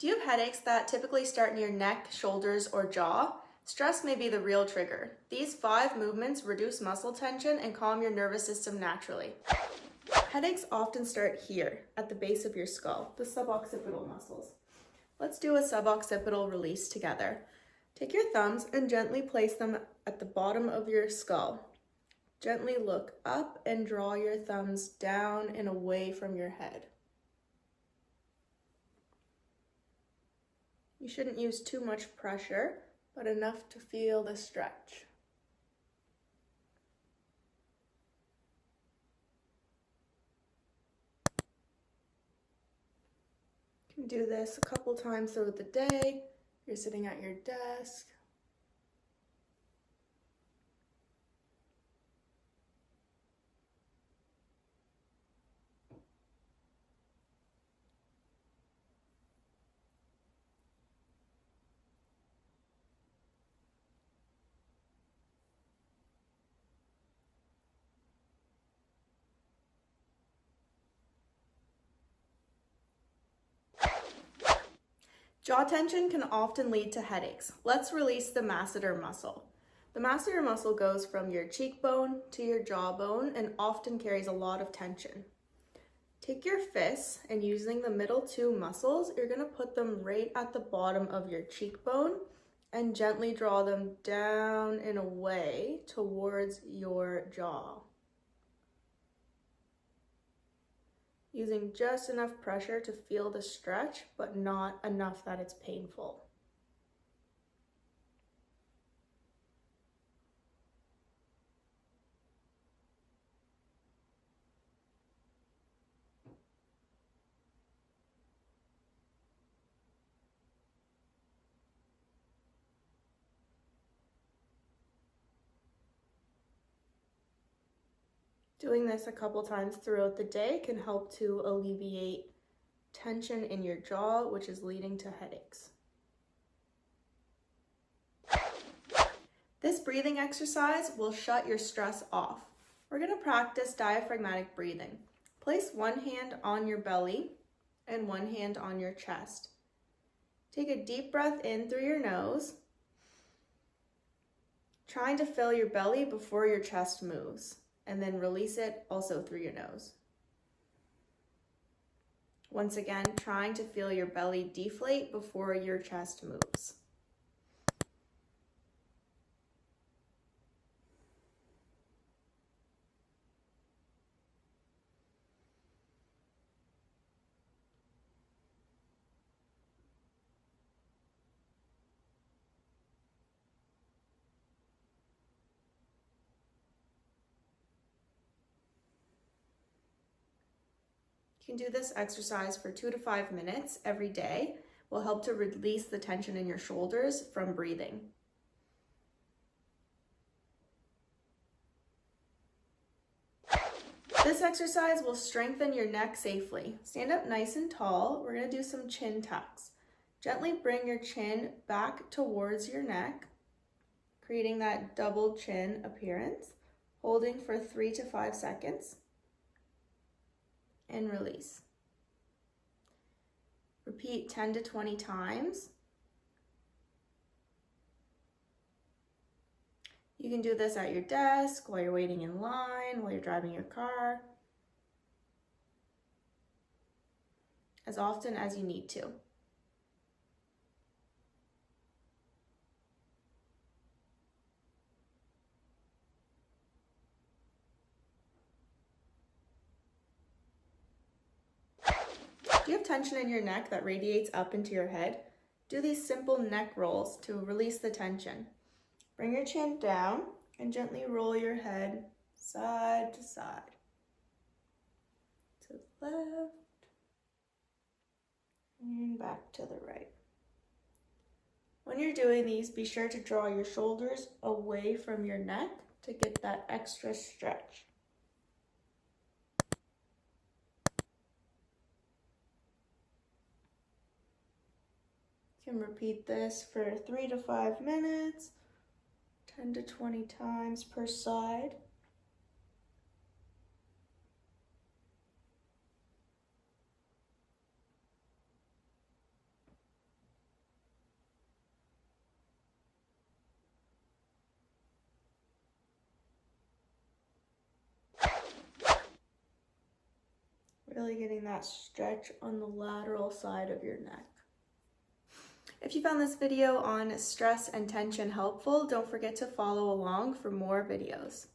Do you have headaches that typically start near neck, shoulders, or jaw? Stress may be the real trigger. These 5 movements reduce muscle tension and calm your nervous system naturally. Headaches often start here, at the base of your skull, the suboccipital muscles. Let's do a suboccipital release together. Take your thumbs and gently place them at the bottom of your skull. Gently look up and draw your thumbs down and away from your head. You shouldn't use too much pressure, but enough to feel the stretch. You can do this a couple times throughout the day. You're sitting at your desk. Jaw tension can often lead to headaches. Let's release the masseter muscle. The masseter muscle goes from your cheekbone to your jawbone and often carries a lot of tension. Take your fists and using the middle 2 muscles, you're going to put them right at the bottom of your cheekbone and gently draw them down and away towards your jaw. Using just enough pressure to feel the stretch, but not enough that it's painful. Doing this a couple times throughout the day can help to alleviate tension in your jaw, which is leading to headaches. This breathing exercise will shut your stress off. We're going to practice diaphragmatic breathing. Place one hand on your belly and one hand on your chest. Take a deep breath in through your nose, trying to fill your belly before your chest moves. And then release it also through your nose. Once again, trying to feel your belly deflate before your chest moves. You can do this exercise for 2 to 5 minutes every day. It will help to release the tension in your shoulders from breathing. This exercise will strengthen your neck safely. Stand up nice and tall. We're going to do some chin tucks. Gently bring your chin back towards your neck, creating that double chin appearance, holding for 3 to 5 seconds. And release. Repeat 10 to 20 times. You can do this at your desk, while you're waiting in line, while you're driving your car, as often as you need to. Do you have tension in your neck that radiates up into your head? Do these simple neck rolls to release the tension. Bring your chin down and gently roll your head side to side. To the left and back to the right. When you're doing these, be sure to draw your shoulders away from your neck to get that extra stretch. You can repeat this for 3 to 5 minutes, 10 to 20 times per side. Really getting that stretch on the lateral side of your neck. If you found this video on stress and tension helpful, don't forget to follow along for more videos.